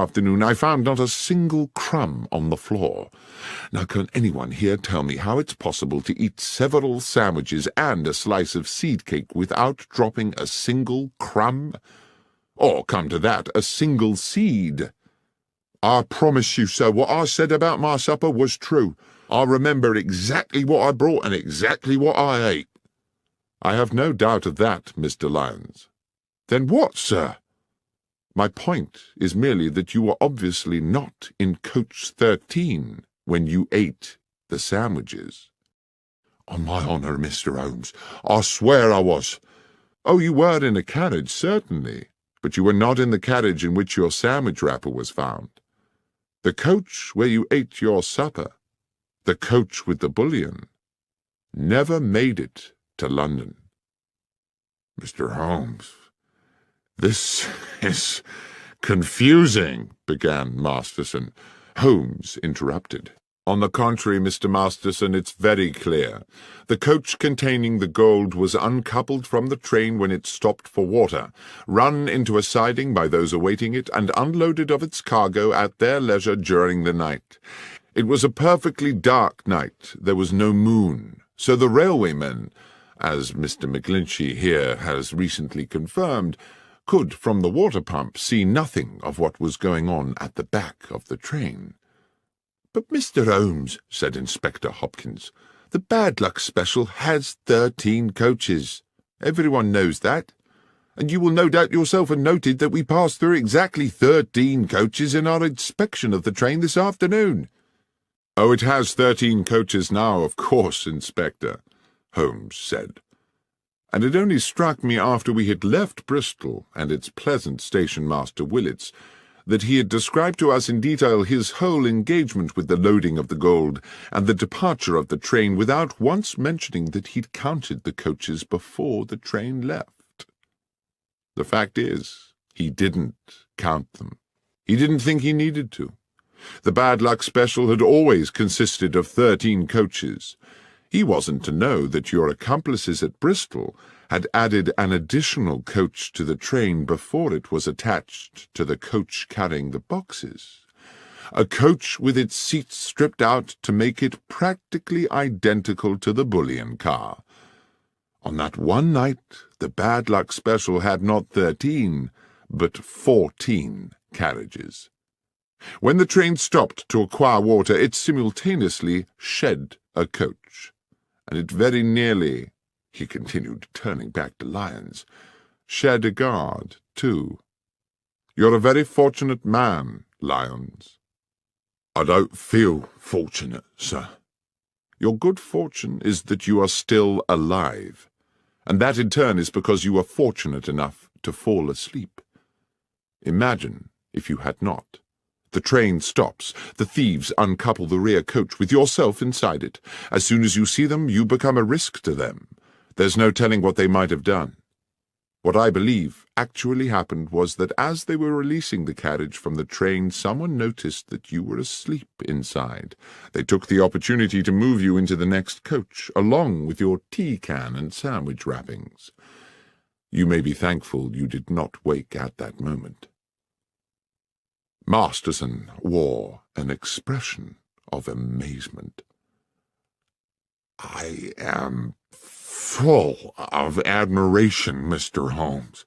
afternoon, I found not a single crumb on the floor. Now, can anyone here tell me how it's possible to eat several sandwiches and a slice of seed cake without dropping a single crumb? Or, come to that, a single seed? I promise you, sir, what I said about my supper was true. I remember exactly what I brought and exactly what I ate. I have no doubt of that, Mr. Lyons. Then what, sir? My point is merely that you were obviously not in coach 13 when you ate the sandwiches. On my honour, Mr. Holmes, I swear I was. Oh, you were in a carriage, certainly, but you were not in the carriage in which your sandwich wrapper was found. The coach where you ate your supper, the coach with the bullion, never made it to London. Mr. Holmes, this is confusing, began Masterson. Holmes interrupted. On the contrary, Mr. Masterson, it's very clear. The coach containing the gold was uncoupled from the train when it stopped for water, run into a siding by those awaiting it, and unloaded of its cargo at their leisure during the night. It was a perfectly dark night. There was no moon, so the railwaymen, as Mr. McGlinchey here has recently confirmed, could, from the water pump, see nothing of what was going on at the back of the train. But, Mr. Holmes, said Inspector Hopkins, the bad luck special has 13 coaches. Everyone knows that. And you will no doubt yourself have noted that we passed through exactly 13 coaches in our inspection of the train this afternoon. Oh, it has 13 coaches now, of course, Inspector, Holmes said. And it only struck me after we had left Bristol and its pleasant station-master Willets that he had described to us in detail his whole engagement with the loading of the gold and the departure of the train without once mentioning that he'd counted the coaches before the train left. The fact is, he didn't count them. He didn't think he needed to. The bad luck special had always consisted of 13 coaches. He wasn't to know that your accomplices at Bristol had added an additional coach to the train before it was attached to the coach carrying the boxes. A coach with its seats stripped out to make it practically identical to the bullion car. On that one night, the bad luck special had not 13, but 14 carriages. When the train stopped to acquire water, it simultaneously shed a coach. And it very nearly, he continued, turning back to Lyons, shed a guard, too. You're a very fortunate man, Lyons. I don't feel fortunate, sir. Your good fortune is that you are still alive, and that in turn is because you were fortunate enough to fall asleep. Imagine if you had not. The train stops. The thieves uncouple the rear coach with yourself inside it. As soon as you see them, you become a risk to them. There's no telling what they might have done. What I believe actually happened was that as they were releasing the carriage from the train, someone noticed that you were asleep inside. They took the opportunity to move you into the next coach, along with your tea can and sandwich wrappings. You may be thankful you did not wake at that moment. Masterson wore an expression of amazement. I am full of admiration, Mr. Holmes,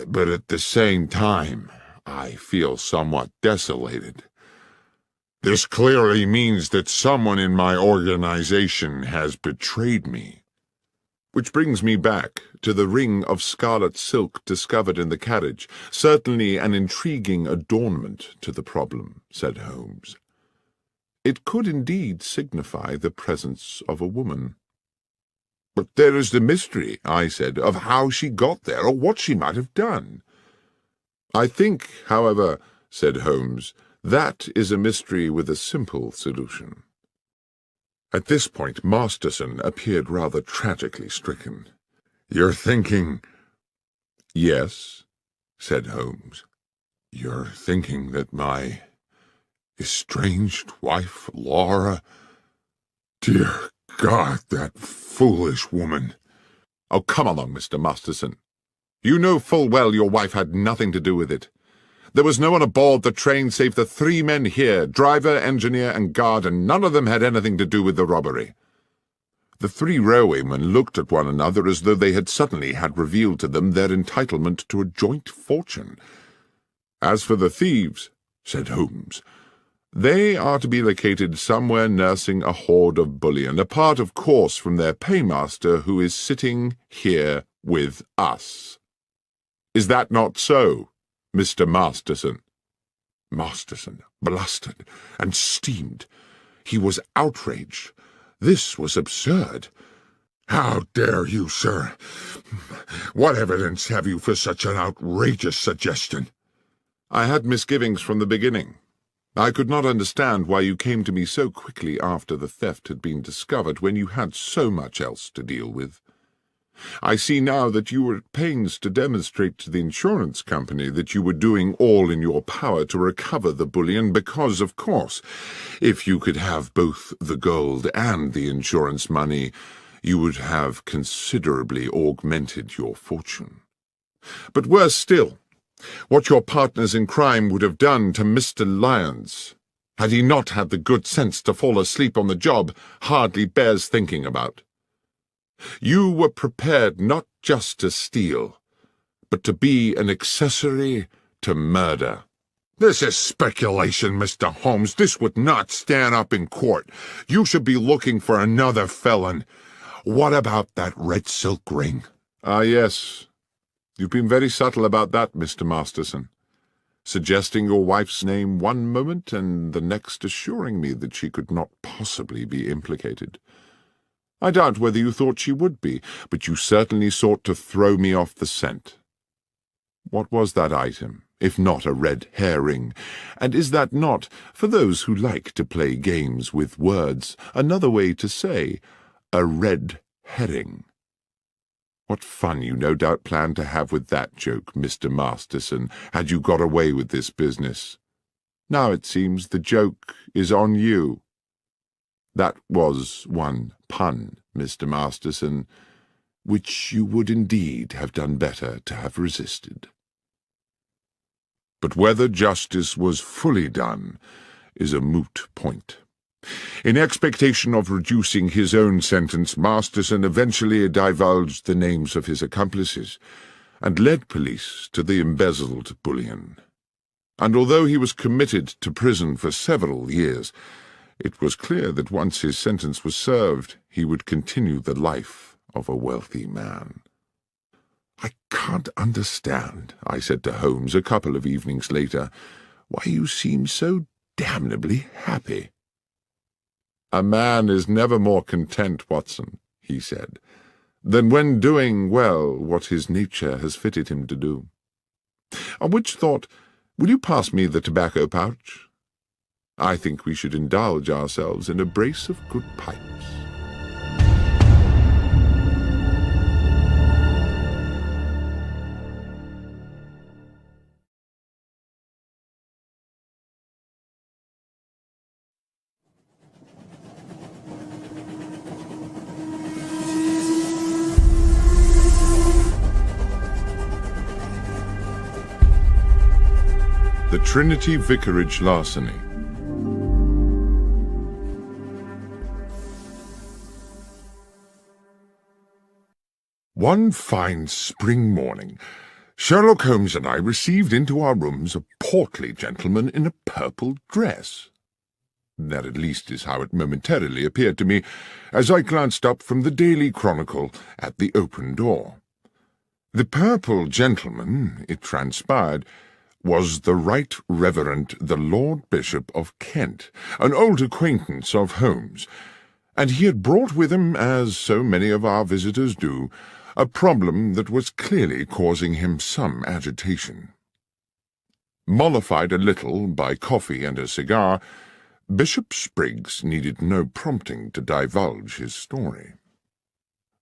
but at the same time I feel somewhat desolated. This clearly means that someone in my organization has betrayed me. Which brings me back to the ring of scarlet silk discovered in the carriage, certainly an intriguing adornment to the problem, said Holmes. It could indeed signify the presence of a woman. But there is the mystery, I said, of how she got there, or what she might have done. I think, however, said Holmes, that is a mystery with a simple solution. At this point, Masterson appeared rather tragically stricken. You're thinking— Yes, said Holmes. You're thinking that my estranged wife, Laura— Dear God, that foolish woman— Oh, come along, Mr. Masterson. You know full well your wife had nothing to do with it. There was no one aboard the train save the 3 men here, driver, engineer, and guard, and none of them had anything to do with the robbery." The 3 railwaymen looked at one another as though they had suddenly had revealed to them their entitlement to a joint fortune. "As for the thieves," said Holmes, "they are to be located somewhere nursing a hoard of bullion, apart, of course, from their paymaster, who is sitting here with us. Is that not so, Mr. Masterson?" Masterson blustered and steamed. He was outraged. This was absurd. "How dare you, sir? What evidence have you for such an outrageous suggestion?" "I had misgivings from the beginning. I could not understand why you came to me so quickly after the theft had been discovered, when you had so much else to deal with. I see now that you were at pains to demonstrate to the insurance company that you were doing all in your power to recover the bullion because, of course, if you could have both the gold and the insurance money, you would have considerably augmented your fortune. But worse still, what your partners in crime would have done to Mr. Lyons, had he not had the good sense to fall asleep on the job, hardly bears thinking about. You were prepared not just to steal, but to be an accessory to murder." "This is speculation, Mr. Holmes. This would not stand up in court. You should be looking for another felon. What about that red silk ring?" "Ah, yes. You've been very subtle about that, Mr. Masterson, suggesting your wife's name one moment and the next assuring me that she could not possibly be implicated. I doubt whether you thought she would be, but you certainly sought to throw me off the scent. What was that item, if not a red herring? And is that not, for those who like to play games with words, another way to say a red herring? What fun you no doubt planned to have with that joke, Mr. Masterson, had you got away with this business. Now it seems the joke is on you. That was one pun, Mr. Masterson, which you would indeed have done better to have resisted." But whether justice was fully done is a moot point. In expectation of reducing his own sentence, Masterson eventually divulged the names of his accomplices, and led police to the embezzled bullion. And although he was committed to prison for several years, it was clear that once his sentence was served, he would continue the life of a wealthy man. "I can't understand," I said to Holmes a couple of evenings later, "why you seem so damnably happy." "A man is never more content, Watson," he said, "than when doing well what his nature has fitted him to do. On which thought, will you pass me the tobacco pouch? I think we should indulge ourselves in a brace of good pipes." The Trinity Vicarage Larceny. One fine spring morning, Sherlock Holmes and I received into our rooms a portly gentleman in a purple dress. That at least is how it momentarily appeared to me, as I glanced up from the Daily Chronicle at the open door. The purple gentleman, it transpired, was the Right Reverend the Lord Bishop of Kent, an old acquaintance of Holmes, and he had brought with him, as so many of our visitors do, a problem that was clearly causing him some agitation. Mollified a little by coffee and a cigar, Bishop Spriggs needed no prompting to divulge his story.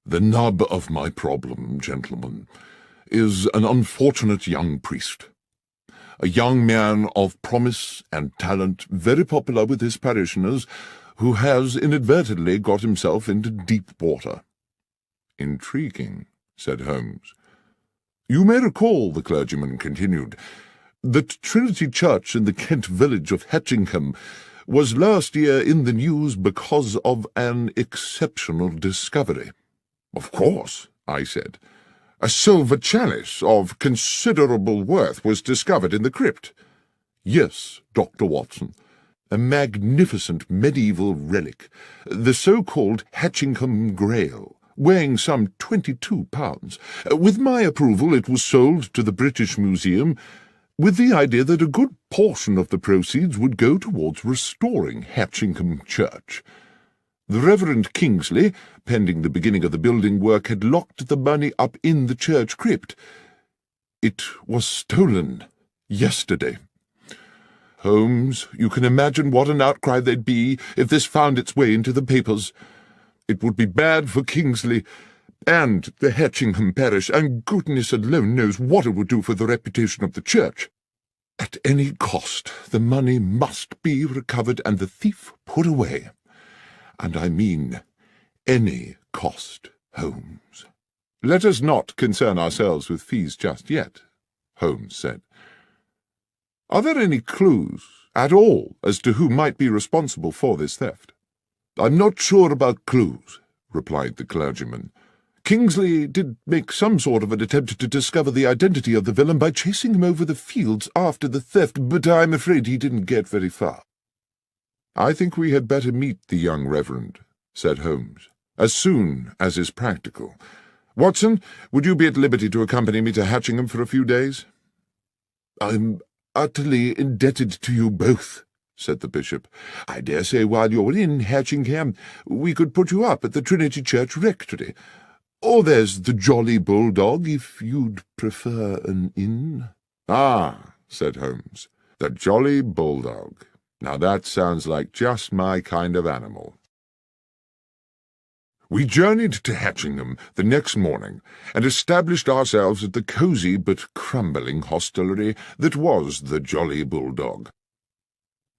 "The nub of my problem, gentlemen, is an unfortunate young priest. A young man of promise and talent, very popular with his parishioners, who has inadvertently got himself into deep water." "Intriguing," said Holmes. "You may recall," the clergyman continued, that Trinity Church in the Kent village of Hatchingham was last year in the news because of an exceptional discovery. Of course, I said. A silver chalice of considerable worth was discovered in the crypt. Yes, Dr. Watson. A magnificent medieval relic, the so-called Hatchingham Grail, weighing some 22 pounds. With my approval, it was sold to the British Museum, with the idea that a good portion of the proceeds would go towards restoring Hatchingham Church. The Reverend Kingsley, pending the beginning of the building work, had locked the money up in the church crypt. It was stolen yesterday. Holmes, you can imagine what an outcry there'd be if this found its way into the papers. It would be bad for Kingsley and the Hatchingham parish, and goodness alone knows what it would do for the reputation of the church. At any cost, the money must be recovered and the thief put away. And I mean any cost, Holmes. Let us not concern ourselves with fees just yet, Holmes said. Are there any clues at all as to who might be responsible for this theft? I'm not sure about clues, replied the clergyman. Kingsley did make some sort of an attempt to discover the identity of the villain by chasing him over the fields after the theft, but I'm afraid he didn't get very far. I think we had better meet the young reverend, said Holmes, as soon as is practical. Watson, would you be at liberty to accompany me to Hatchingham for a few days? I'm utterly indebted to you both, said the bishop. I dare say while you're in Hatchingham we could put you up at the Trinity Church rectory. Or there's the Jolly Bulldog, if you'd prefer an inn. Ah, said Holmes, the Jolly Bulldog. Now that sounds like just my kind of animal. We journeyed to Hatchingham the next morning and established ourselves at the cosy but crumbling hostelry that was the Jolly Bulldog.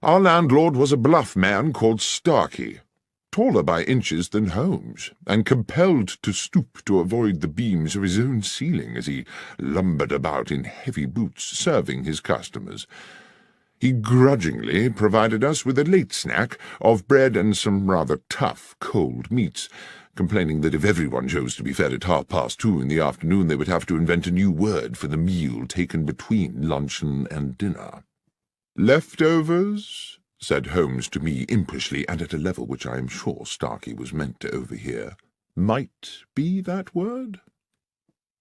Our landlord was a bluff man called Starkey, taller by inches than Holmes, and compelled to stoop to avoid the beams of his own ceiling as he lumbered about in heavy boots serving his customers. He grudgingly provided us with a late snack of bread and some rather tough cold meats, complaining that if everyone chose to be fed at 2:30 in the afternoon they would have to invent a new word for the meal taken between luncheon and dinner. "Leftovers?" said Holmes to me impishly, and at a level which I am sure Starkey was meant to overhear. "Might be that word?"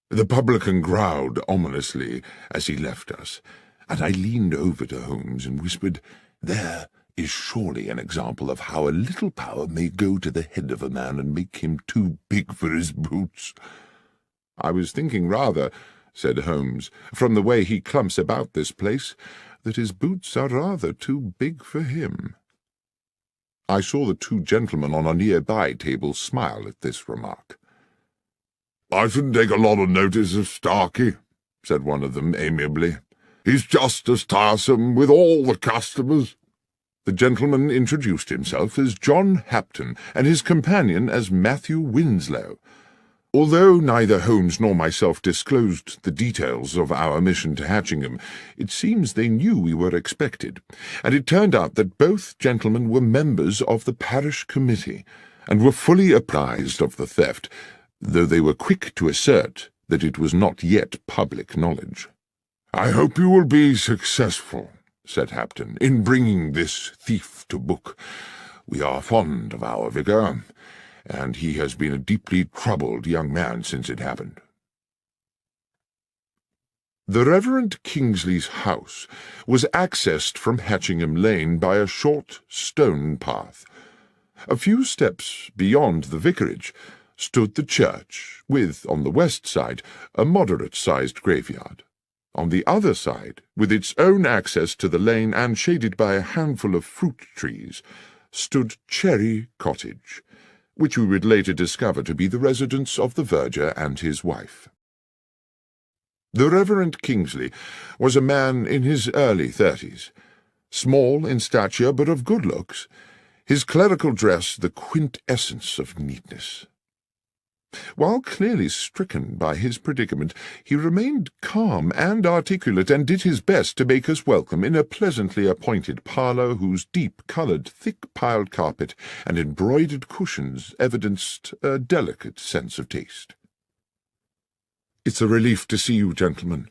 The publican growled ominously as he left us, and I leaned over to Holmes and whispered, "There is surely an example of how a little power may go to the head of a man and make him too big for his boots." "I was thinking rather," said Holmes, "from the way he clumps about this place, that his boots are rather too big for him." I saw the two gentlemen on a nearby table smile at this remark. "I shouldn't take a lot of notice of Starkey," said one of them amiably. "He's just as tiresome with all the customers." The gentleman introduced himself as John Hapton, and his companion as Matthew Winslow. Although neither Holmes nor myself disclosed the details of our mission to Hatchingham, it seems they knew we were expected, and it turned out that both gentlemen were members of the parish committee, and were fully apprised of the theft, though they were quick to assert that it was not yet public knowledge. "I hope you will be successful," said Hapton, "in bringing this thief to book. We are fond of our vicar, and he has been a deeply troubled young man since it happened." The Reverend Kingsley's house was accessed from Hatchingham Lane by a short stone path. A few steps beyond the vicarage stood the church, with, on the west side, a moderate-sized graveyard. On the other side, with its own access to the lane and shaded by a handful of fruit trees, stood Cherry Cottage, which we would later discover to be the residence of the verger and his wife. The Reverend Kingsley was a man in his early 30s, small in stature but of good looks, his clerical dress the quintessence of neatness. While clearly stricken by his predicament, he remained calm and articulate, and did his best to make us welcome in a pleasantly appointed parlour whose deep-coloured, thick-piled carpet and embroidered cushions evidenced a delicate sense of taste. "It's a relief to see you, gentlemen,"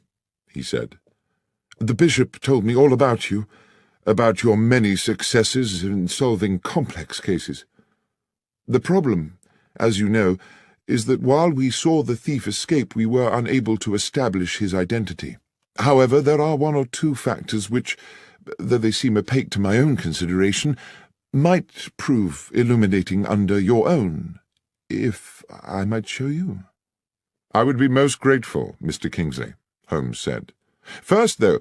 he said. "The bishop told me all about you, about your many successes in solving complex cases. The problem, as you know, is that while we saw the thief escape, we were unable to establish his identity. However, there are one or two factors which, though they seem opaque to my own consideration, might prove illuminating under your own, if I might show you." "I would be most grateful, Mr. Kingsley," Holmes said. "First, though,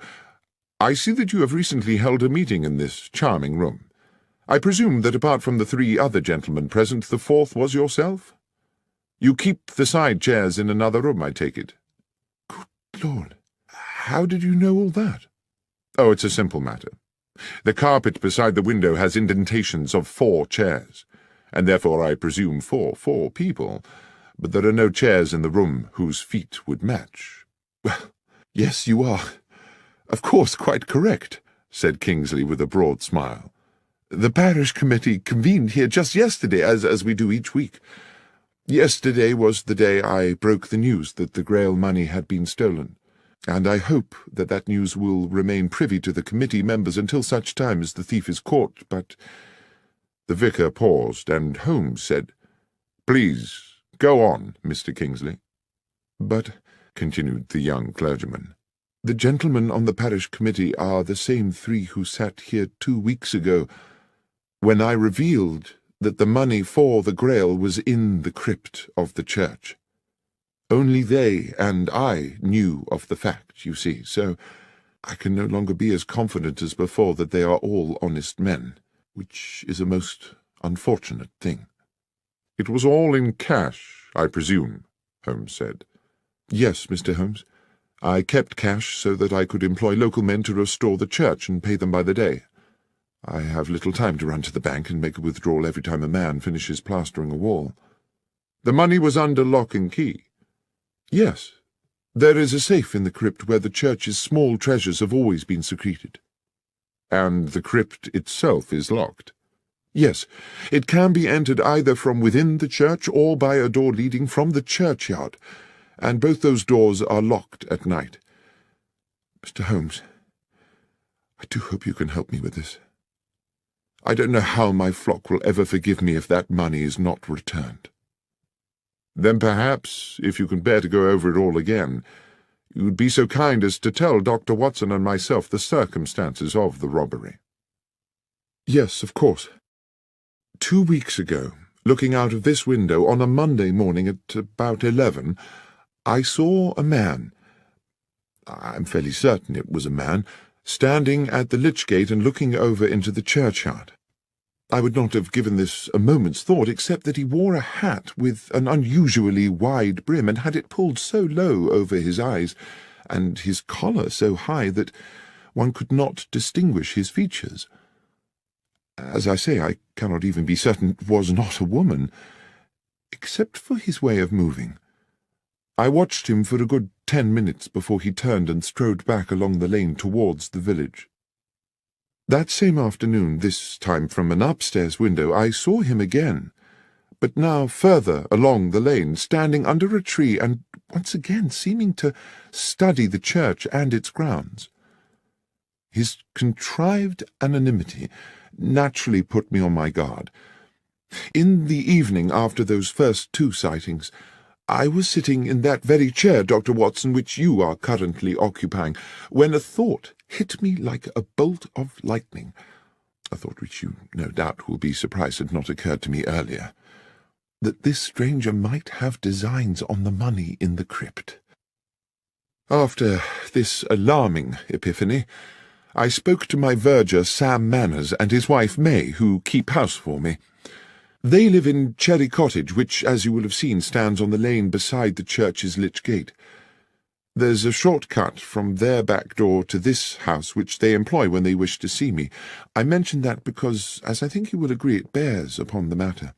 I see that you have recently held a meeting in this charming room. I presume that apart from the 3 other gentlemen present, the 4th was yourself? You keep the side chairs in another room, I take it." "Good Lord, how did you know all that?" "Oh, it's a simple matter. The carpet beside the window has indentations of 4 chairs, and therefore I presume 4 people, but there are no chairs in the room whose feet would match." "Well, yes, you are, of course, quite correct," said Kingsley with a broad smile. "The parish committee convened here just yesterday, as we do each week. Yesterday was the day I broke the news that the Grail money had been stolen, and I hope that that news will remain privy to the committee members until such time as the thief is caught, but—" The vicar paused, and Holmes said, "Please, go on, Mr. Kingsley." "But," continued the young clergyman, "the gentlemen on the parish committee are the same 3 who sat here 2 weeks ago, when I revealed that the money for the Grail was in the crypt of the church. Only they and I knew of the fact, you see, so I can no longer be as confident as before that they are all honest men, which is a most unfortunate thing." "It was all in cash, I presume," Holmes said. "Yes, Mr. Holmes. I kept cash so that I could employ local men to restore the church and pay them by the day. I have little time to run to the bank and make a withdrawal every time a man finishes plastering a wall." "The money was under lock and key?" "Yes. There is a safe in the crypt where the church's small treasures have always been secreted." "And the crypt itself is locked?" "Yes. It can be entered either from within the church or by a door leading from the churchyard, and both those doors are locked at night. Mr. Holmes, I do hope you can help me with this. I don't know how my flock will ever forgive me if that money is not returned." "Then perhaps, if you can bear to go over it all again, you would be so kind as to tell Dr. Watson and myself the circumstances of the robbery." "Yes, of course. 2 weeks ago, looking out of this window on a Monday morning at about 11, I saw a man, I'm fairly certain it was a man, standing at the lich gate and looking over into the churchyard. I would not have given this a moment's thought, except that he wore a hat with an unusually wide brim, and had it pulled so low over his eyes, and his collar so high that one could not distinguish his features. As I say, I cannot even be certain it was not a woman, except for his way of moving. I watched him for a good 10 minutes before he turned and strode back along the lane towards the village. That same afternoon, this time from an upstairs window, I saw him again, but now further along the lane, standing under a tree and once again seeming to study the church and its grounds. His contrived anonymity naturally put me on my guard. In the evening after those first 2 sightings, I was sitting in that very chair, Dr. Watson, which you are currently occupying, when a thought hit me like a bolt of lightning, a thought which you no doubt will be surprised had not occurred to me earlier, that this stranger might have designs on the money in the crypt. After this alarming epiphany, I spoke to my verger, Sam Manners, and his wife May, who keep house for me. They live in Cherry Cottage, which, as you will have seen, stands on the lane beside the church's lich gate. There's a short cut from their back door to this house, which they employ when they wish to see me. I mention that because, as I think you will agree, it bears upon the matter.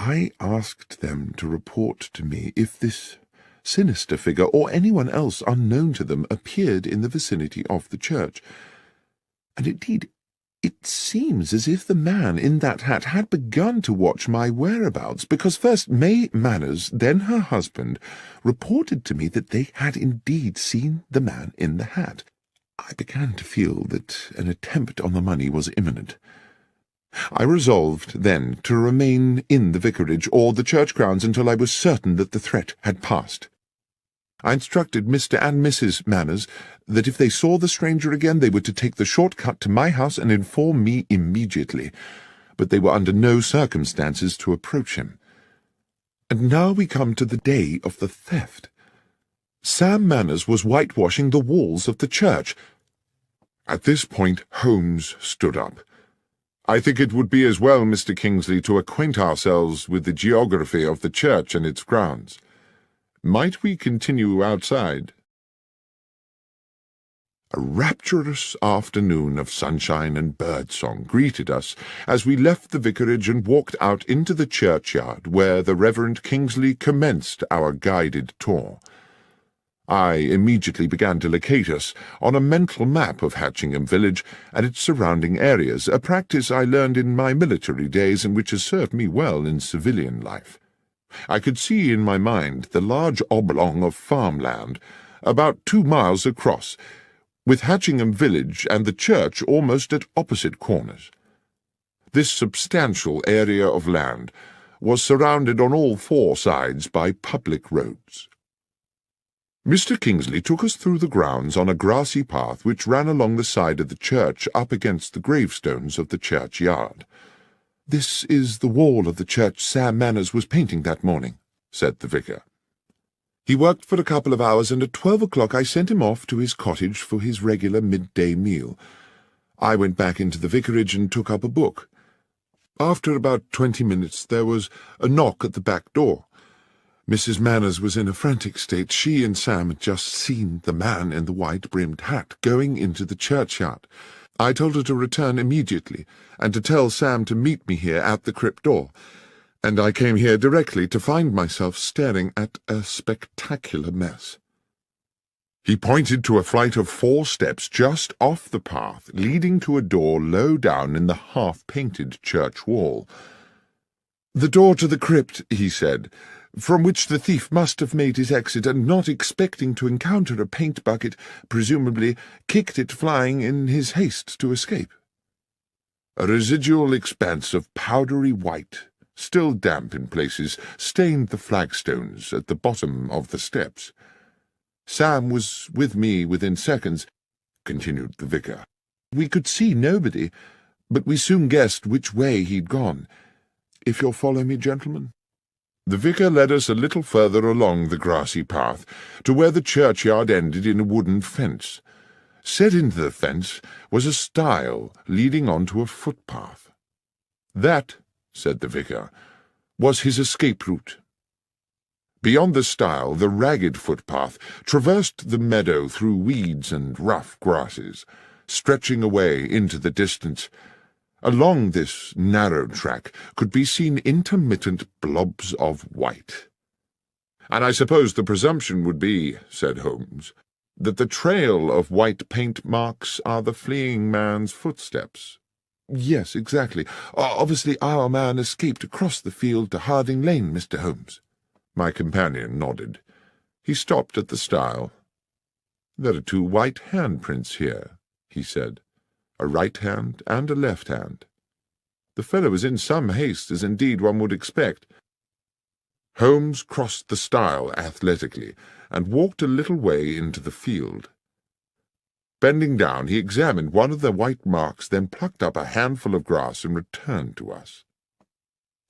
I asked them to report to me if this sinister figure or anyone else unknown to them appeared in the vicinity of the church. And indeed, it seems as if the man in that hat had begun to watch my whereabouts, because first May Manners, then her husband, reported to me that they had indeed seen the man in the hat. I began to feel that an attempt on the money was imminent. I resolved, then, to remain in the vicarage or the church grounds until I was certain that the threat had passed. I instructed Mr. and Mrs. Manners that if they saw the stranger again they were to take the short cut to my house and inform me immediately, but they were under no circumstances to approach him. And now we come to the day of the theft. Sam Manners was whitewashing the walls of the church. At this point Holmes stood up. "I think it would be as well, Mr. Kingsley, to acquaint ourselves with the geography of the church and its grounds. Might we continue outside?" A rapturous afternoon of sunshine and birdsong greeted us as we left the vicarage and walked out into the churchyard, where the Reverend Kingsley commenced our guided tour. I immediately began to locate us on a mental map of Hatchingham village and its surrounding areas, a practice I learned in my military days and which has served me well in civilian life. I could see in my mind the large oblong of farmland, about 2 miles across, with Hatchingham village and the church almost at opposite corners. This substantial area of land was surrounded on all 4 sides by public roads. Mr. Kingsley took us through the grounds on a grassy path which ran along the side of the church up against the gravestones of the churchyard. "This is the wall of the church Sam Manners was painting that morning," said the vicar. "He worked for a couple of hours, and at 12 o'clock I sent him off to his cottage for his regular midday meal. I went back into the vicarage and took up a book. After about 20 minutes there was a knock at the back door. Mrs. Manners was in a frantic state. She and Sam had just seen the man in the white-brimmed hat going into the churchyard. I told her to return immediately, and to tell Sam to meet me here at the crypt door, and I came here directly to find myself staring at a spectacular mess." He pointed to a flight of 4 steps just off the path, leading to a door low down in the half-painted church wall. "The door to the crypt," he said, "from which the thief must have made his exit, and, not expecting to encounter a paint bucket, presumably kicked it flying in his haste to escape." A residual expanse of powdery white, still damp in places, stained the flagstones at the bottom of the steps. "Sam was with me within seconds," continued the vicar. "We could see nobody, but we soon guessed which way he'd gone. If you'll follow me, gentlemen." The vicar led us a little further along the grassy path, to where the churchyard ended in a wooden fence. Set into the fence was a stile leading on to a footpath. "That," said the vicar, "was his escape route." Beyond the stile, the ragged footpath traversed the meadow through weeds and rough grasses, stretching away into the distance. Along this narrow track could be seen intermittent blobs of white. "And I suppose the presumption would be," said Holmes, "that the trail of white paint marks are the fleeing man's footsteps." "Yes, exactly. Obviously our man escaped across the field to Harding Lane, Mr. Holmes." My companion nodded. He stopped at the stile. "There are 2 white handprints here," he said. "A right hand and a left hand. The fellow was in some haste, as indeed one would expect." Holmes crossed the stile athletically, and walked a little way into the field. Bending down, he examined one of the white marks, then plucked up a handful of grass and returned to us.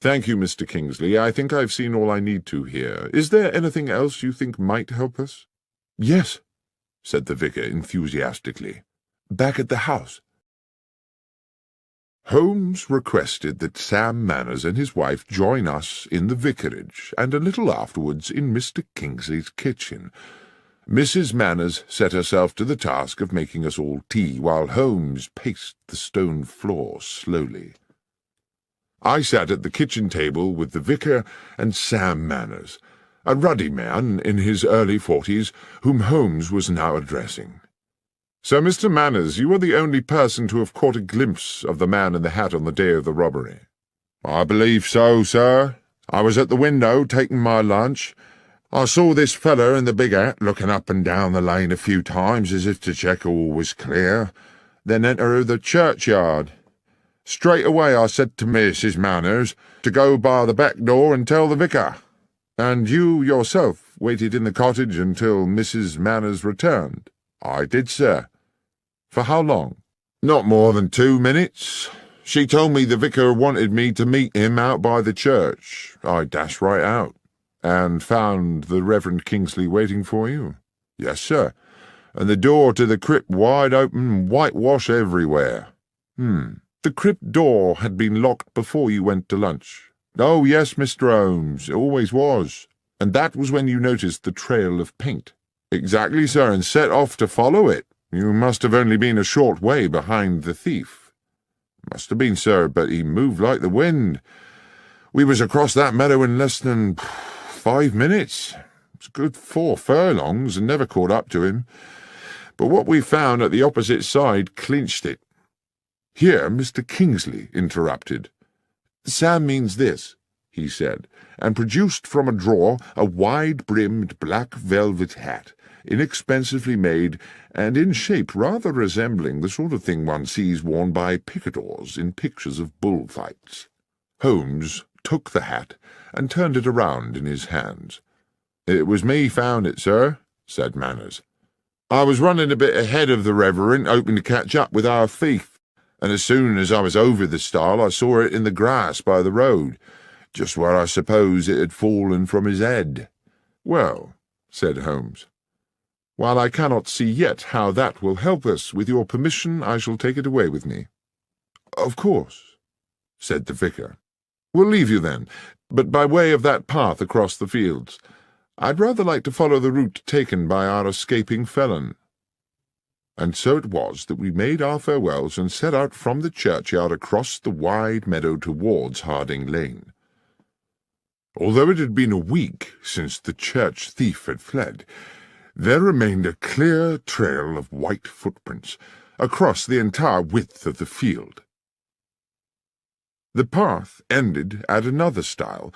"Thank you, Mr. Kingsley. I think I've seen all I need to here. Is there anything else you think might help us?" "Yes," said the vicar enthusiastically. "Back at the house." Holmes requested that Sam Manners and his wife join us in the vicarage, and a little afterwards in Mr. Kingsley's kitchen. Mrs. Manners set herself to the task of making us all tea, while Holmes paced the stone floor slowly. I sat at the kitchen table with the vicar and Sam Manners, a ruddy man in his early 40s, whom Holmes was now addressing. "So, Mr. Manners, you are the only person to have caught a glimpse of the man in the hat on the day of the robbery?" "I believe so, sir. I was at the window taking my lunch. I saw this feller in the big hat looking up and down the lane a few times as if to check all was clear, then enter the churchyard. Straight away I said to Mrs. Manners to go by the back door and tell the vicar. And you yourself waited in the cottage until Mrs. Manners returned?" "I did, sir." "For how long?" "Not more than 2 minutes. She told me the vicar wanted me to meet him out by the church. I dashed right out." "And found the Reverend Kingsley waiting for you?" "Yes, sir, and the door to the crypt wide open, whitewash everywhere." "The crypt door had been locked before you went to lunch?" "Oh, yes, Mr. Holmes, it always was." "And that was when you noticed the trail of paint?" "Exactly, sir, and set off to follow it. You must have only been a short way behind the thief." "Must have been, sir, but he moved like the wind. We was across that meadow in less than 5 minutes. It's a good 4 furlongs, and never caught up to him. But what we found at the opposite side clinched it." Here Mr. Kingsley interrupted. "Sam means this," he said, and produced from a drawer a wide-brimmed black velvet hat, inexpensively made, and in shape rather resembling the sort of thing one sees worn by picadors in pictures of bullfights. Holmes took the hat and turned it around in his hands. "It was me found it, sir," said Manners. "I was running a bit ahead of the Reverend, hoping to catch up with our thief, and as soon as I was over the stile I saw it in the grass by the road, just where I suppose it had fallen from his head." "Well," said Holmes, "while I cannot see yet how that will help us, with your permission I shall take it away with me." "Of course," said the vicar. "We'll leave you then, but by way of that path across the fields. I'd rather like to follow the route taken by our escaping felon." And so it was that we made our farewells and set out from the churchyard across the wide meadow towards Harding Lane. Although it had been a week since the church thief had fled, there remained a clear trail of white footprints across the entire width of the field. The path ended at another stile,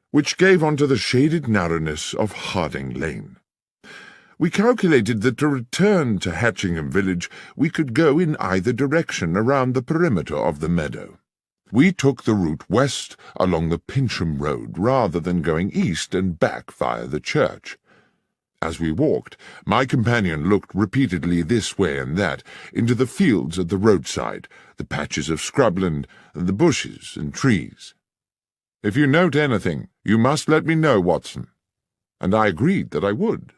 which gave onto the shaded narrowness of Harding Lane. We calculated that to return to Hatchingham village we could go in either direction around the perimeter of the meadow. We took the route west along the Pincham Road rather than going east and back via the church. As we walked, my companion looked repeatedly this way and that, into the fields at the roadside, the patches of scrubland, and the bushes and trees. "If you note anything, you must let me know, Watson." And I agreed that I would.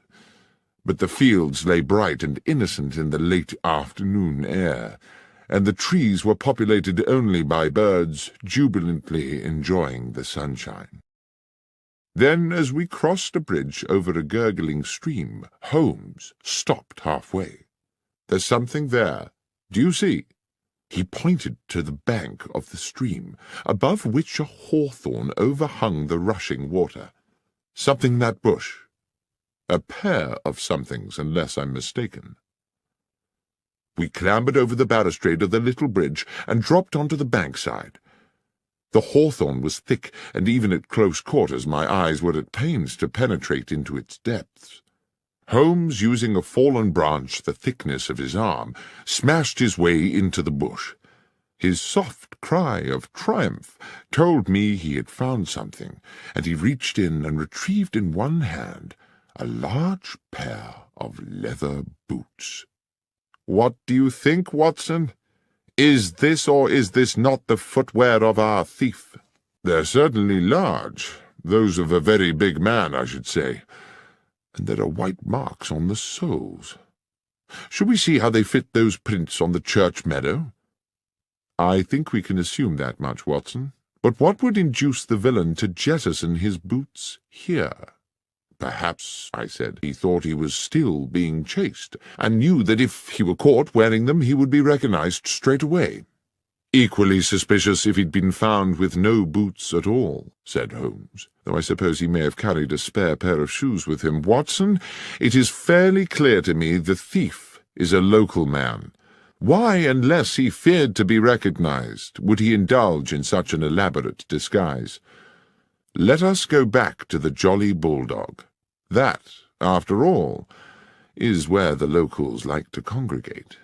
But the fields lay bright and innocent in the late afternoon air, and the trees were populated only by birds jubilantly enjoying the sunshine. Then, as we crossed a bridge over a gurgling stream, Holmes stopped halfway. "There's something there. Do you see?" He pointed to the bank of the stream, above which a hawthorn overhung the rushing water. "Something in that bush. A pair of somethings, unless I'm mistaken." We clambered over the balustrade of the little bridge and dropped onto the bankside. The hawthorn was thick, and even at close quarters my eyes were at pains to penetrate into its depths. Holmes, using a fallen branch the thickness of his arm, smashed his way into the bush. His soft cry of triumph told me he had found something, and he reached in and retrieved in one hand a large pair of leather boots. "What do you think, Watson? Is this or is this not the footwear of our thief?" "They're certainly large, those of a very big man, I should say, and there are white marks on the soles. Shall we see how they fit those prints on the church meadow?" "I think we can assume that much, Watson. But what would induce the villain to jettison his boots here?" "Perhaps," I said, "he thought he was still being chased, and knew that if he were caught wearing them he would be recognized straight away." "Equally suspicious if he'd been found with no boots at all," said Holmes, "though I suppose he may have carried a spare pair of shoes with him. Watson, it is fairly clear to me the thief is a local man. Why, unless he feared to be recognized, would he indulge in such an elaborate disguise? Let us go back to the Jolly Bulldog. That, after all, is where the locals like to congregate."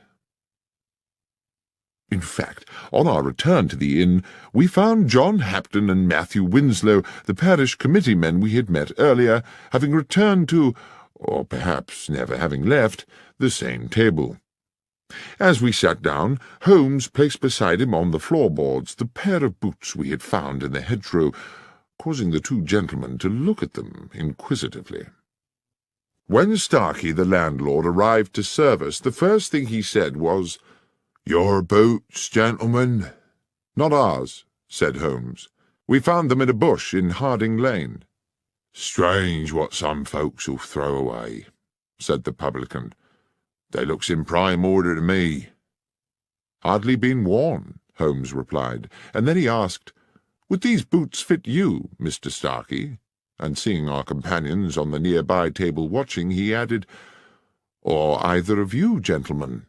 In fact, on our return to the inn, we found John Hapton and Matthew Winslow, the parish committee men we had met earlier, having returned to, or perhaps never having left, the same table. As we sat down, Holmes placed beside him on the floorboards the pair of boots we had found in the hedgerow, causing the two gentlemen to look at them inquisitively. When Starkey, the landlord, arrived to serve us, the first thing he said was, "Your boots, gentlemen?" "Not ours," said Holmes. "We found them in a bush in Harding Lane." "Strange what some folks'll throw away," said the publican. "They looks in prime order to me." "Hardly been worn," Holmes replied, and then he asked, "Would these boots fit you, Mr. Starkey?" And seeing our companions on the nearby table watching, he added, "Or either of you, gentlemen?"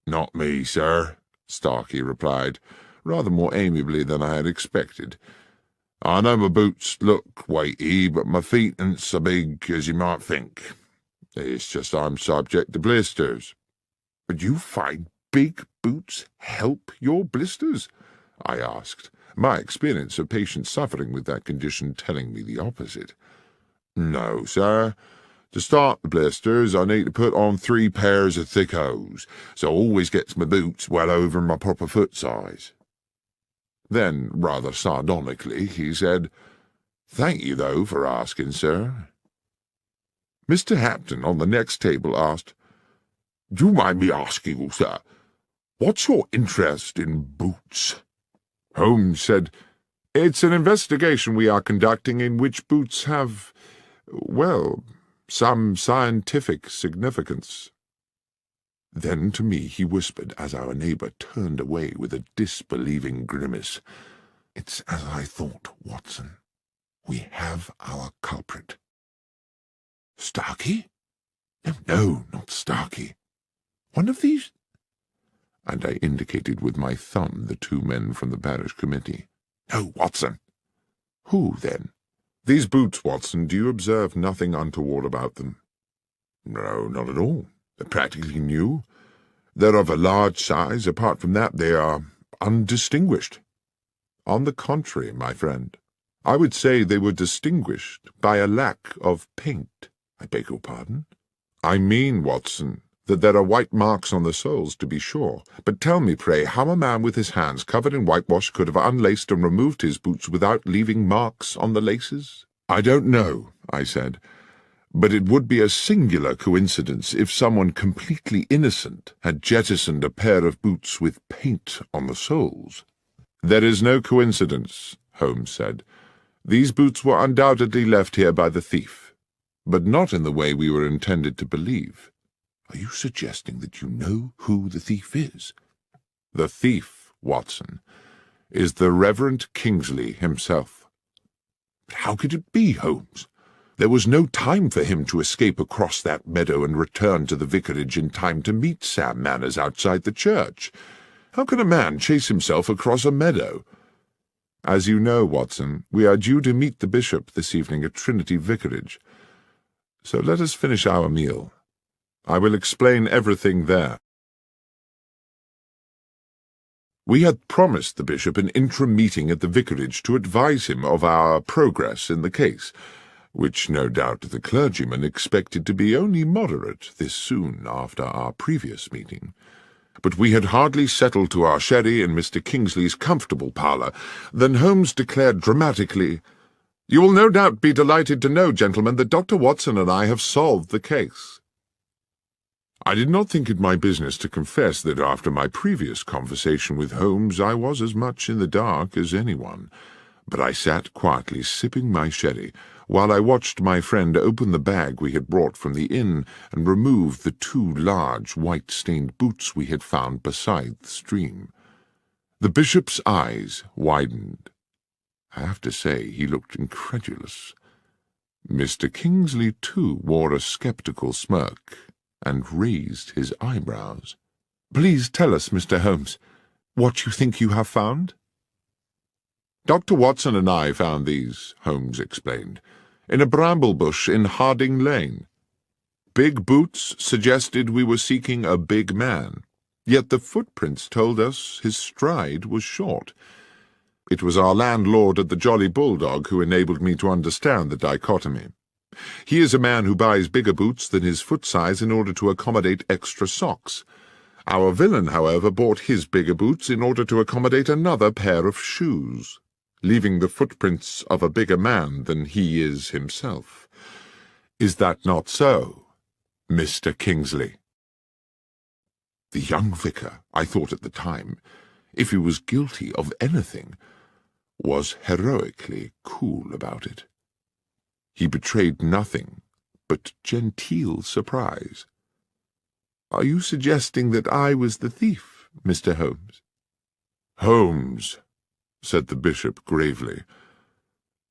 "Not me, sir," Starkey replied, rather more amiably than I had expected. "I know my boots look weighty, but my feet ain't so big as you might think. It's just I'm subject to blisters." "But you find big boots help your blisters?" I asked, my experience of patients suffering with that condition telling me the opposite. "No, sir. To start the blisters, I need to put on 3 pairs of thick hose, so I always gets my boots well over my proper foot size." Then, rather sardonically, he said, "Thank you, though, for asking, sir." Mr. Hapton on the next table asked, "Do you mind me asking, sir, what's your interest in boots?" Holmes said, "It's an investigation we are conducting in which boots have, well, some scientific significance." Then to me he whispered, as our neighbour turned away with a disbelieving grimace, "It's as I thought, Watson. We have our culprit." "Starkey? No, not Starkey. One of these—" And I indicated with my thumb the 2 men from the parish committee. "No, Watson." "Who, then?" "These boots, Watson, do you observe nothing untoward about them?" "No, not at all. They're practically new. They're of a large size. Apart from that, they are undistinguished." "On the contrary, my friend, I would say they were distinguished by a lack of paint." "I beg your pardon?" "I mean, Watson, that there are white marks on the soles, to be sure. But tell me, pray, how a man with his hands covered in whitewash could have unlaced and removed his boots without leaving marks on the laces?" "I don't know," I said, "but it would be a singular coincidence if someone completely innocent had jettisoned a pair of boots with paint on the soles." "There is no coincidence," Holmes said. "These boots were undoubtedly left here by the thief, but not in the way we were intended to believe." "Are you suggesting that you know who the thief is?" "The thief, Watson, is the Reverend Kingsley himself." "But how could it be, Holmes? There was no time for him to escape across that meadow and return to the vicarage in time to meet Sam Manners outside the church. How can a man chase himself across a meadow?" "As you know, Watson, we are due to meet the bishop this evening at Trinity Vicarage. So let us finish our meal. I will explain everything there." We had promised the bishop an interim meeting at the vicarage to advise him of our progress in the case, which no doubt the clergyman expected to be only moderate this soon after our previous meeting. But we had hardly settled to our sherry in Mr. Kingsley's comfortable parlour than Holmes declared dramatically, "You will no doubt be delighted to know, gentlemen, that Dr. Watson and I have solved the case." I did not think it my business to confess that after my previous conversation with Holmes I was as much in the dark as anyone, but I sat quietly sipping my sherry while I watched my friend open the bag we had brought from the inn and remove the 2 large white-stained boots we had found beside the stream. The bishop's eyes widened. I have to say, he looked incredulous. Mr. Kingsley, too, wore a sceptical smirk and raised his eyebrows. "Please tell us, Mr. Holmes, what you think you have found?" "Dr. Watson and I found these," Holmes explained, "in a bramble bush in Harding Lane. Big boots suggested we were seeking a big man, yet the footprints told us his stride was short. It was our landlord at the Jolly Bulldog who enabled me to understand the dichotomy. He is a man who buys bigger boots than his foot size in order to accommodate extra socks. Our villain, however, bought his bigger boots in order to accommodate another pair of shoes, leaving the footprints of a bigger man than he is himself. Is that not so, Mr. Kingsley?" The young vicar, I thought at the time, if he was guilty of anything, was heroically cool about it. He betrayed nothing but genteel surprise. "Are you suggesting that I was the thief, Mr. Holmes?" "Holmes," said the bishop gravely,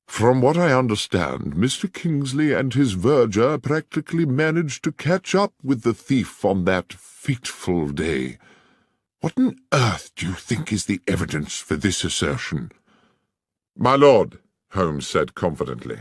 "from what I understand, Mr. Kingsley and his verger practically managed to catch up with the thief on that fateful day. What on earth do you think is the evidence for this assertion?" "My lord," Holmes said confidently,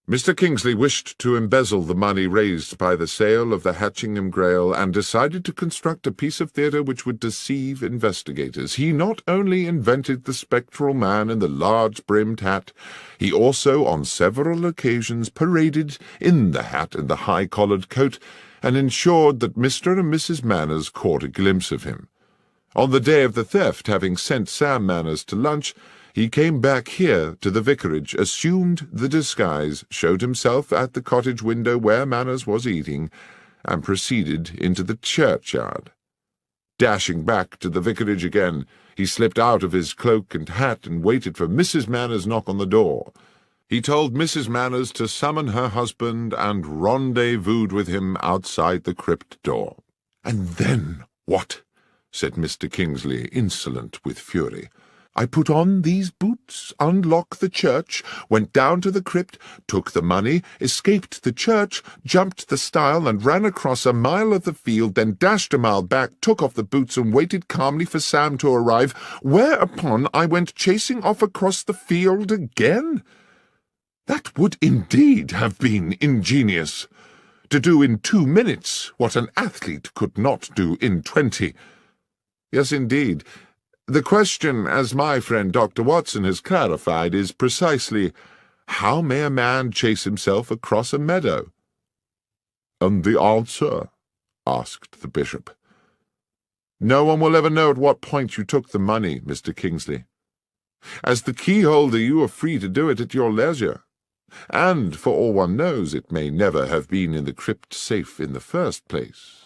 "Mr. Kingsley wished to embezzle the money raised by the sale of the Hatchingham Grail and decided to construct a piece of theatre which would deceive investigators. He not only invented the spectral man in the large-brimmed hat, he also on several occasions paraded in the hat and the high-collared coat, and ensured that Mr. and Mrs. Manners caught a glimpse of him. On the day of the theft, having sent Sam Manners to lunch, he came back here to the vicarage, assumed the disguise, showed himself at the cottage window where Manners was eating, and proceeded into the churchyard. Dashing back to the vicarage again, he slipped out of his cloak and hat and waited for Mrs. Manners' knock on the door. He told Mrs. Manners to summon her husband and rendezvoused with him outside the crypt door." "And then what?" said Mr. Kingsley, insolent with fury. "I put on these boots, unlocked the church, went down to the crypt, took the money, escaped the church, jumped the stile and ran across a mile of the field, then dashed a mile back, took off the boots and waited calmly for Sam to arrive, whereupon I went chasing off across the field again. That would indeed have been ingenious. To do in 2 minutes what an athlete could not do in 20. Yes, indeed. The question, as my friend Dr. Watson has clarified, is precisely, how may a man chase himself across a meadow?" "And the answer?" asked the bishop. "No one will ever know at what point you took the money, Mr. Kingsley. As the keyholder you are free to do it at your leisure, and, for all one knows, it may never have been in the crypt safe in the first place.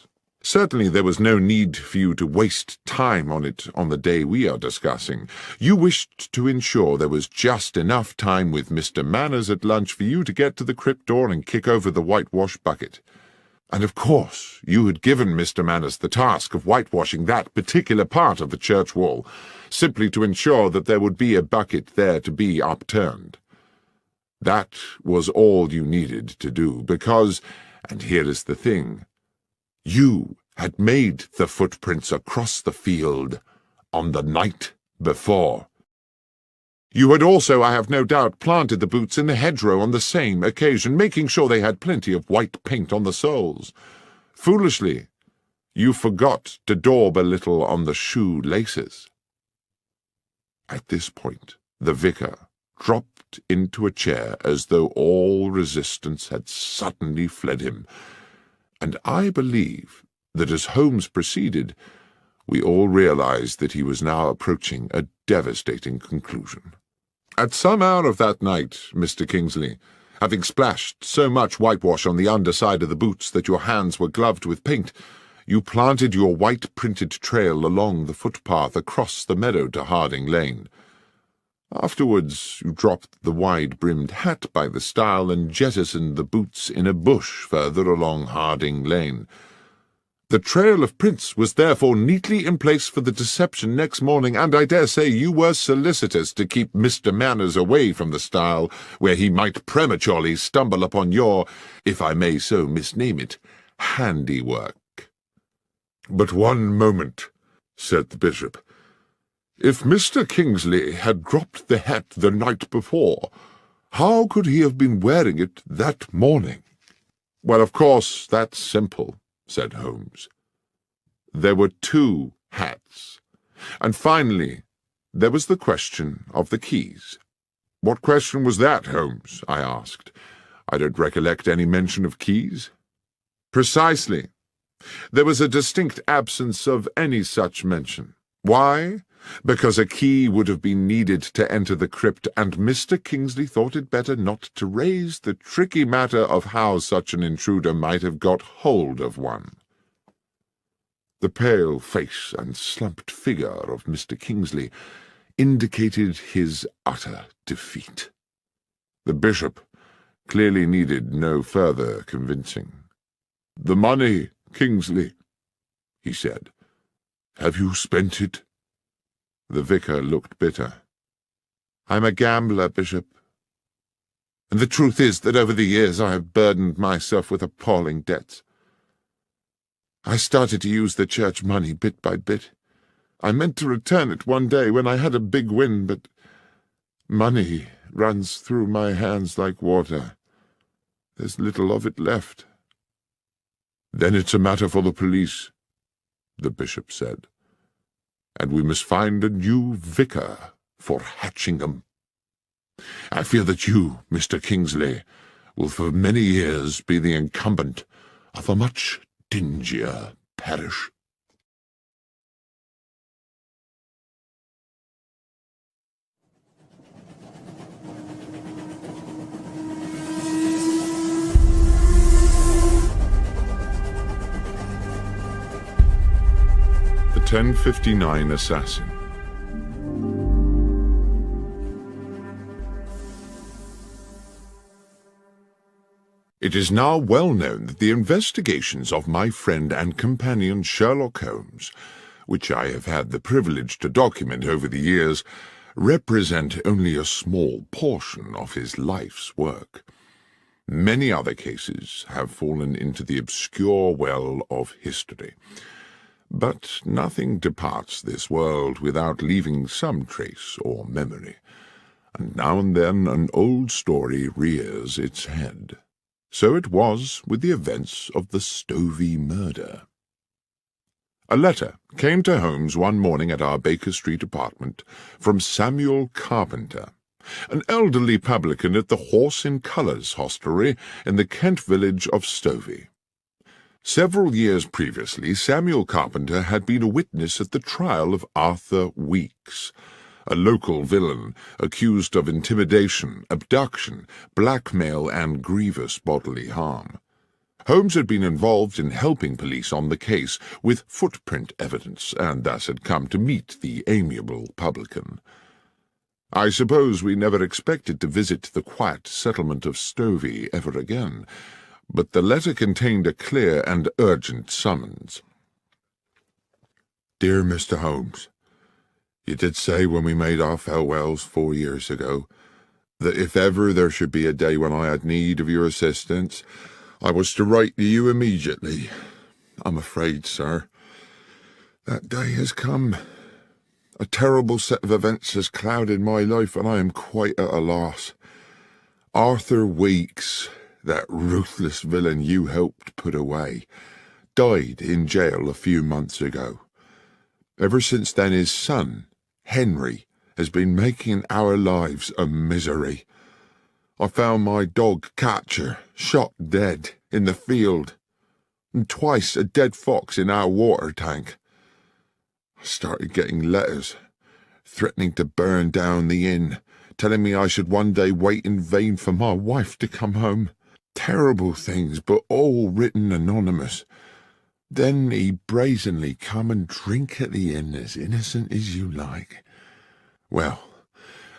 Certainly there was no need for you to waste time on it on the day we are discussing. You wished to ensure there was just enough time with Mr. Manners at lunch for you to get to the crypt door and kick over the whitewash bucket. And of course you had given Mr. Manners the task of whitewashing that particular part of the church wall, simply to ensure that there would be a bucket there to be upturned. That was all you needed to do, because, and here is the thing, you had made the footprints across the field on the night before. You had also, I have no doubt, planted the boots in the hedgerow on the same occasion, making sure they had plenty of white paint on the soles. Foolishly, you forgot to daub a little on the shoe laces." At this point, the vicar dropped into a chair as though all resistance had suddenly fled him, and I believe that as Holmes proceeded, we all realized that he was now approaching a devastating conclusion. "At some hour of that night, Mr. Kingsley, having splashed so much whitewash on the underside of the boots that your hands were gloved with paint, you planted your white-printed trail along the footpath across the meadow to Harding Lane. Afterwards you dropped the wide-brimmed hat by the stile and jettisoned the boots in a bush further along Harding Lane. The trail of prints was therefore neatly in place for the deception next morning, and I dare say you were solicitous to keep Mr. Manners away from the stile, where he might prematurely stumble upon your, if I may so misname it, handiwork. But one moment, said the bishop. If Mr. Kingsley had dropped the hat the night before, how could he have been wearing it that morning? Well, of course, that's simple, said Holmes. There were two hats. And finally, there was the question of the keys. What question was that, Holmes? I asked. I don't recollect any mention of keys. Precisely. There was a distinct absence of any such mention. Why? Because a key would have been needed to enter the crypt, and Mr. Kingsley thought it better not to raise the tricky matter of how such an intruder might have got hold of one. The pale face and slumped figure of Mr. Kingsley indicated his utter defeat. The bishop clearly needed no further convincing. "The money, Kingsley," he said. "Have you spent it?" The vicar looked bitter. "I'm a gambler, Bishop. And the truth is that over the years I have burdened myself with appalling debts. I started to use the church money bit by bit. I meant to return it one day when I had a big win, but money runs through my hands like water. There's little of it left." "Then it's a matter for the police," the bishop said. "And we must find a new vicar for Hatchingham. I fear that you, Mr. Kingsley, will for many years be the incumbent of a much dingier parish." The 1059 Assassin. It is now well known that the investigations of my friend and companion Sherlock Holmes, which I have had the privilege to document over the years, represent only a small portion of his life's work. Many other cases have fallen into the obscure well of history. But nothing departs this world without leaving some trace or memory, and now and then an old story rears its head. So it was with the events of the Stovey murder. A letter came to Holmes one morning at our Baker Street apartment from Samuel Carpenter, an elderly publican at the Horse in Colours hostelry in the Kent village of Stovey. Several years previously, Samuel Carpenter had been a witness at the trial of Arthur Weeks, a local villain accused of intimidation, abduction, blackmail, and grievous bodily harm. Holmes had been involved in helping police on the case with footprint evidence, and thus had come to meet the amiable publican. I suppose we never expected to visit the quiet settlement of Stovey ever again, but the letter contained a clear and urgent summons. "Dear Mr. Holmes, you did say when we made our farewells 4 years ago that if ever there should be a day when I had need of your assistance, I was to write to you immediately. I'm afraid, sir, that day has come. A terrible set of events has clouded my life, and I am quite at a loss. Arthur Weeks, that ruthless villain you helped put away, died in jail a few months ago. Ever since then his son, Henry, has been making our lives a misery. I found my dog Catcher shot dead in the field, and twice a dead fox in our water tank. I started getting letters threatening to burn down the inn, telling me I should one day wait in vain for my wife to come home. Terrible things, but all written anonymous. Then he brazenly come and drink at the inn as innocent as you like. Well,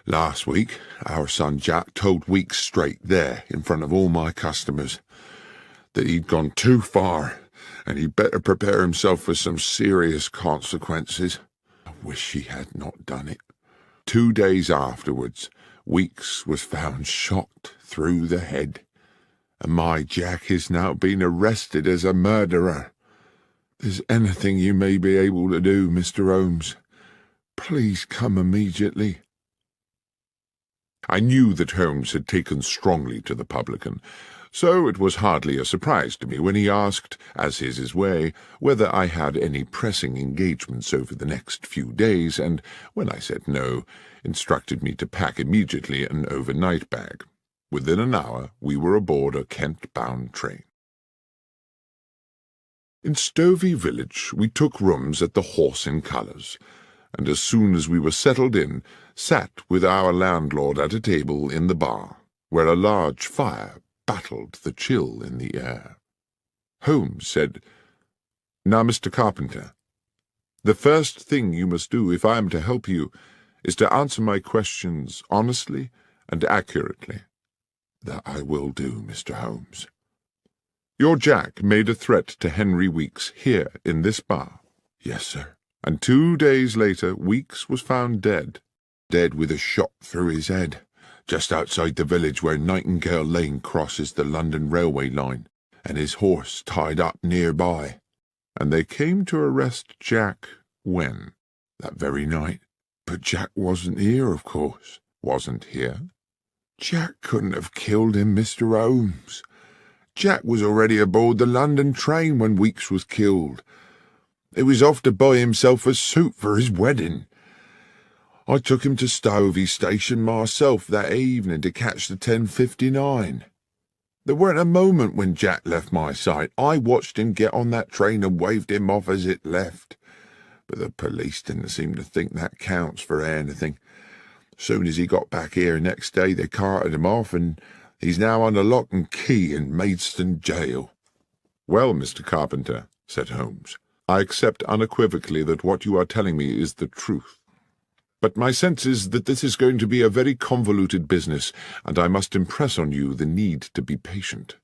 last week our son Jack told Weeks straight there, in front of all my customers, that he'd gone too far and he'd better prepare himself for some serious consequences. I wish he had not done it. 2 days afterwards, Weeks was found shot through the head, and my Jack is now being arrested as a murderer. If there's anything you may be able to do, Mr. Holmes, please come immediately." I knew that Holmes had taken strongly to the publican, so it was hardly a surprise to me when he asked, as is his way, whether I had any pressing engagements over the next few days, and, when I said no, instructed me to pack immediately an overnight bag. Within an hour we were aboard a Kent-bound train. In Stovey village we took rooms at the Horse and Colours, and as soon as we were settled in, sat with our landlord at a table in the bar, where a large fire battled the chill in the air. Holmes said, "Now, Mr. Carpenter, the first thing you must do, if I am to help you, is to answer my questions honestly and accurately." "That I will do, Mr. Holmes." "Your Jack made a threat to Henry Weeks here in this bar?" "Yes, sir." "And 2 days later Weeks was found dead?" "Dead with a shot through his head, just outside the village where Nightingale Lane crosses the London railway line, and his horse tied up nearby." "And they came to arrest Jack when?" "That very night. But Jack wasn't here, of course." "Wasn't here?" "Jack couldn't have killed him, Mr. Holmes. Jack was already aboard the London train when Weeks was killed. He was off to buy himself a suit for his wedding. I took him to Stovey Station myself that evening to catch the 10:59. There weren't a moment when Jack left my sight. I watched him get on that train and waved him off as it left. But the police didn't seem to think that counts for anything. Soon as he got back here next day, they carted him off, and he's now under lock and key in Maidstone jail." "Well, Mr. Carpenter," said Holmes, "I accept unequivocally that what you are telling me is the truth. But my sense is that this is going to be a very convoluted business, and I must impress on you the need to be patient."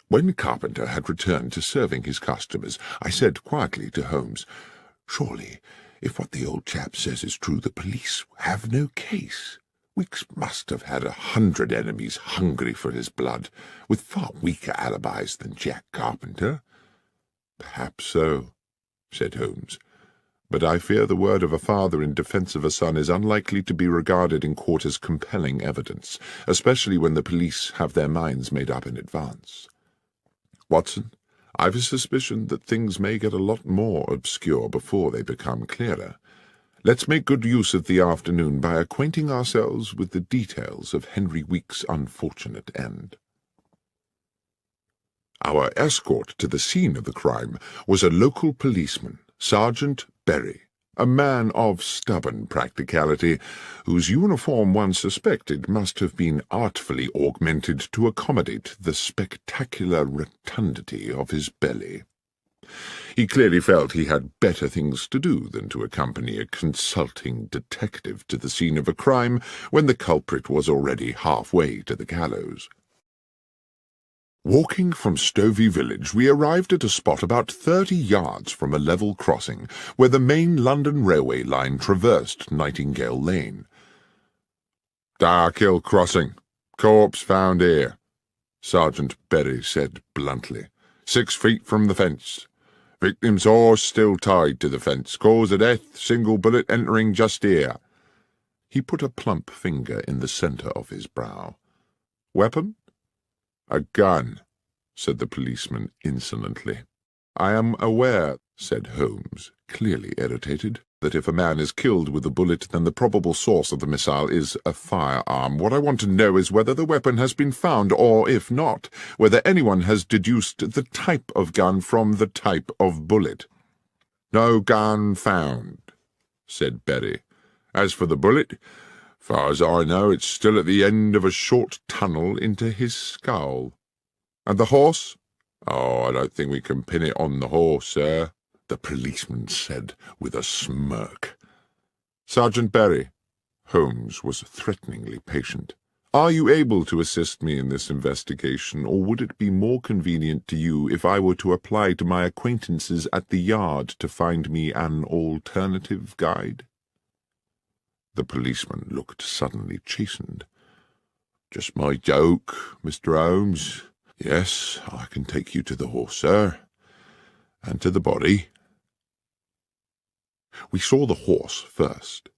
When Carpenter had returned to serving his customers, I said quietly to Holmes, "Surely, if what the old chap says is true, the police have no case. Weeks must have had 100 enemies hungry for his blood, with far weaker alibis than Jack Carpenter." "Perhaps so," said Holmes, "but I fear the word of a father in defence of a son is unlikely to be regarded in court as compelling evidence, especially when the police have their minds made up in advance. Watson, I've a suspicion that things may get a lot more obscure before they become clearer. Let's make good use of the afternoon by acquainting ourselves with the details of Henry Weeks' unfortunate end." Our escort to the scene of the crime was a local policeman, Sergeant Berry, a man of stubborn practicality, whose uniform one suspected must have been artfully augmented to accommodate the spectacular rotundity of his belly. He clearly felt he had better things to do than to accompany a consulting detective to the scene of a crime when the culprit was already halfway to the gallows. Walking from Stovey village, we arrived at a spot about 30 yards from a level crossing, where the main London railway line traversed Nightingale Lane. "Darkhill Crossing. Corpse found here," Sergeant Berry said bluntly. 6 feet from the fence. Victim's horse still tied to the fence. Cause of death, single bullet entering just here." He put a plump finger in the centre of his brow. "Weapon?" "A gun," said the policeman insolently. "I am aware," said Holmes, clearly irritated, "that if a man is killed with a bullet, then the probable source of the missile is a firearm. What I want to know is whether the weapon has been found, or, if not, whether anyone has deduced the type of gun from the type of bullet." "No gun found," said Berry. "As for the bullet, far as I know, it's still at the end of a short tunnel into his skull." "And the horse?" "Oh, I don't think we can pin it on the horse, sir," the policeman said with a smirk. "Sergeant Berry," Holmes was threateningly patient, Are you able to assist me in this investigation, or would it be more convenient to you if I were to apply to my acquaintances at the Yard to find me an alternative guide?" The policeman looked suddenly chastened. "Just my joke, Mr. Holmes. Yes, I can take you to the horse, sir, and to the body." We saw the horse first.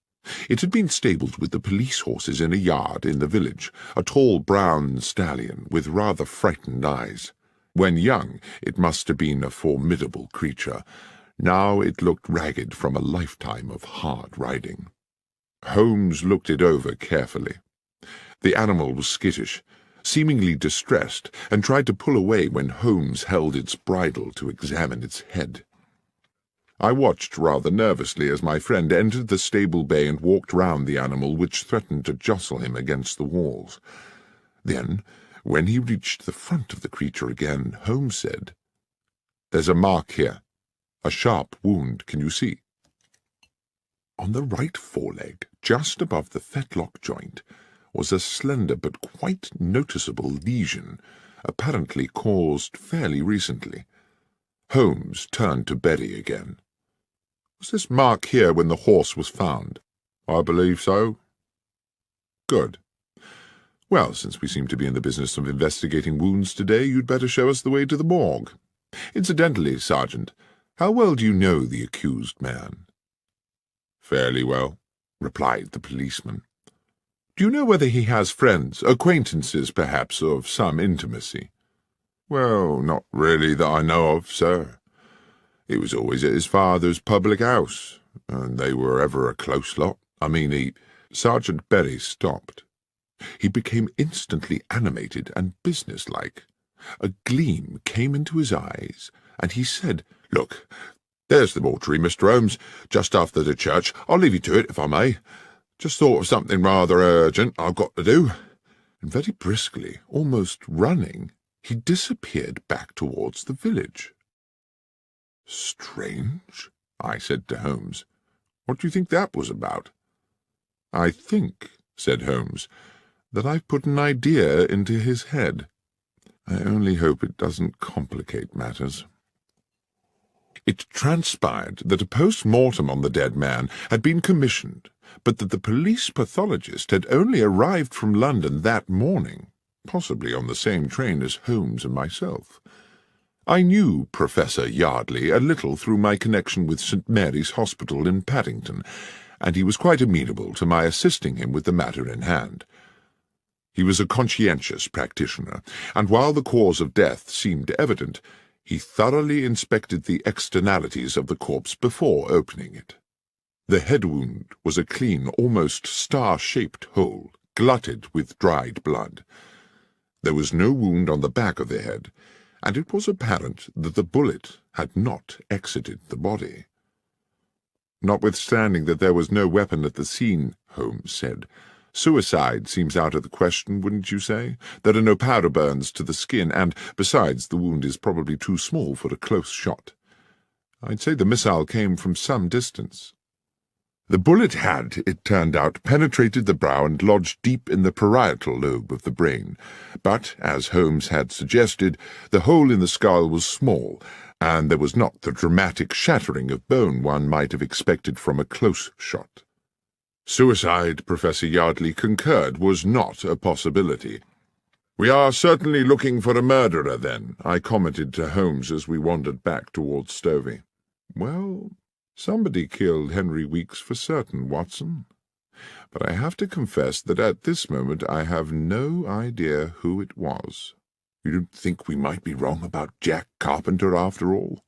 It had been stabled with the police horses in a yard in the village, a tall brown stallion with rather frightened eyes. When young, it must have been a formidable creature. Now it looked ragged from a lifetime of hard riding. Holmes looked it over carefully. The animal was skittish, seemingly distressed, and tried to pull away when Holmes held its bridle to examine its head. I watched rather nervously as my friend entered the stable bay and walked round the animal, which threatened to jostle him against the walls. Then, when he reached the front of the creature again, Holmes said, "There's a mark here. A sharp wound, can you see?" On the right foreleg, just above the fetlock joint, was a slender but quite noticeable lesion, apparently caused fairly recently. Holmes turned to Betty again. "Was this mark here when the horse was found?" "I believe so." "Good. Well, since we seem to be in the business of investigating wounds today, you'd better show us the way to the morgue. Incidentally, Sergeant, how well do you know the accused man?" "Fairly well," replied the policeman. "Do you know whether he has friends, acquaintances, perhaps, of some intimacy?" "Well, not really that I know of, sir. He was always at his father's public house, and they were ever a close lot. I mean, Sergeant Berry stopped. He became instantly animated and businesslike. A gleam came into his eyes, and he said, "Look, there's the mortuary, Mr. Holmes, just after the church. I'll leave you to it, if I may. Just thought of something rather urgent I've got to do." And very briskly, almost running, he disappeared back towards the village. "Strange," I said to Holmes. "What do you think that was about?" "I think," said Holmes, "that I've put an idea into his head. I only hope it doesn't complicate matters." It transpired that a post-mortem on the dead man had been commissioned, but that the police pathologist had only arrived from London that morning, possibly on the same train as Holmes and myself. I knew Professor Yardley a little through my connection with St. Mary's Hospital in Paddington, and he was quite amenable to my assisting him with the matter in hand. He was a conscientious practitioner, and while the cause of death seemed evident, he thoroughly inspected the externalities of the corpse before opening it. The head wound was a clean, almost star-shaped hole, glutted with dried blood. There was no wound on the back of the head, and it was apparent that the bullet had not exited the body. "Notwithstanding that there was no weapon at the scene," Holmes said, "suicide seems out of the question, wouldn't you say? There are no powder burns to the skin, and, besides, the wound is probably too small for a close shot. I'd say the missile came from some distance." The bullet had, it turned out, penetrated the brow and lodged deep in the parietal lobe of the brain, but, as Holmes had suggested, the hole in the skull was small, and there was not the dramatic shattering of bone one might have expected from a close shot. Suicide, Professor Yardley concurred, was not a possibility. "We are certainly looking for a murderer, then," I commented to Holmes as we wandered back towards Stovey. "Well, somebody killed Henry Weeks for certain, Watson. But I have to confess that at this moment I have no idea who it was." "You don't think we might be wrong about Jack Carpenter after all?"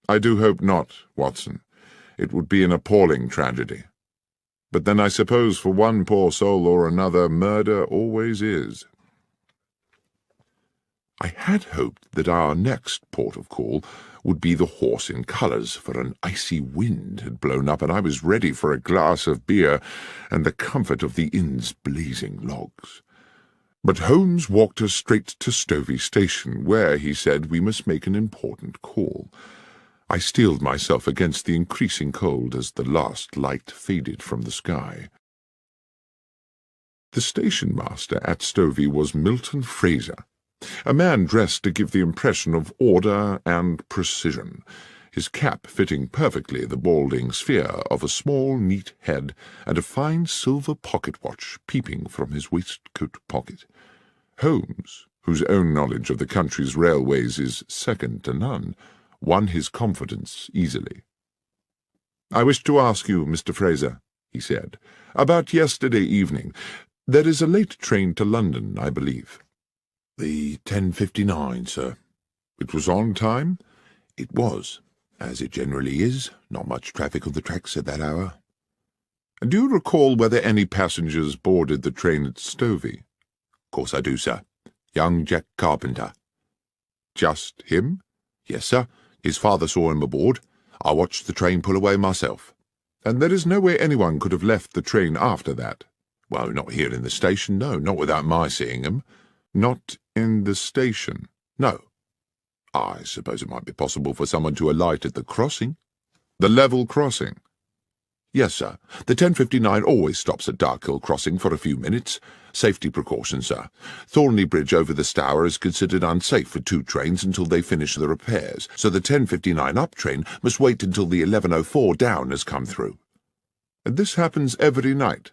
"I do hope not, Watson. It would be an appalling tragedy. But then I suppose for one poor soul or another, murder always is." I had hoped that our next port of call would be the Horse in Colours, for an icy wind had blown up, and I was ready for a glass of beer and the comfort of the inn's blazing logs. But Holmes walked us straight to Stovey Station, where, he said, we must make an important call. I steeled myself against the increasing cold as the last light faded from the sky. The station-master at Stovey was Milton Fraser, a man dressed to give the impression of order and precision, his cap fitting perfectly the balding sphere of a small, neat head, and a fine silver pocket-watch peeping from his waistcoat pocket. Holmes, whose own knowledge of the country's railways is second to none, won his confidence easily. "I wish to ask you, Mr. Fraser," he said, "about yesterday evening. There is a late train to London, I believe." "The 10:59, sir." "It was on time?" "It was, as it generally is. Not much traffic on the tracks at that hour." "And do you recall whether any passengers boarded the train at Stovey?" "Of course I do, sir. Young Jack Carpenter." "Just him?" "Yes, sir. His father saw him aboard. I watched the train pull away myself." "And there is no way anyone could have left the train after that?" "Well, not here in the station, no, not without my seeing him." "Not in the station?" "No. I suppose it might be possible for someone to alight at the crossing." "The level crossing?" "Yes, sir. The 10:59 always stops at Darkhill Crossing for a few minutes. Safety precaution, sir. Thornley Bridge over the Stour is considered unsafe for two trains until they finish the repairs, so the 10:59 up train must wait until the 11:04 down has come through." "And this happens every night?"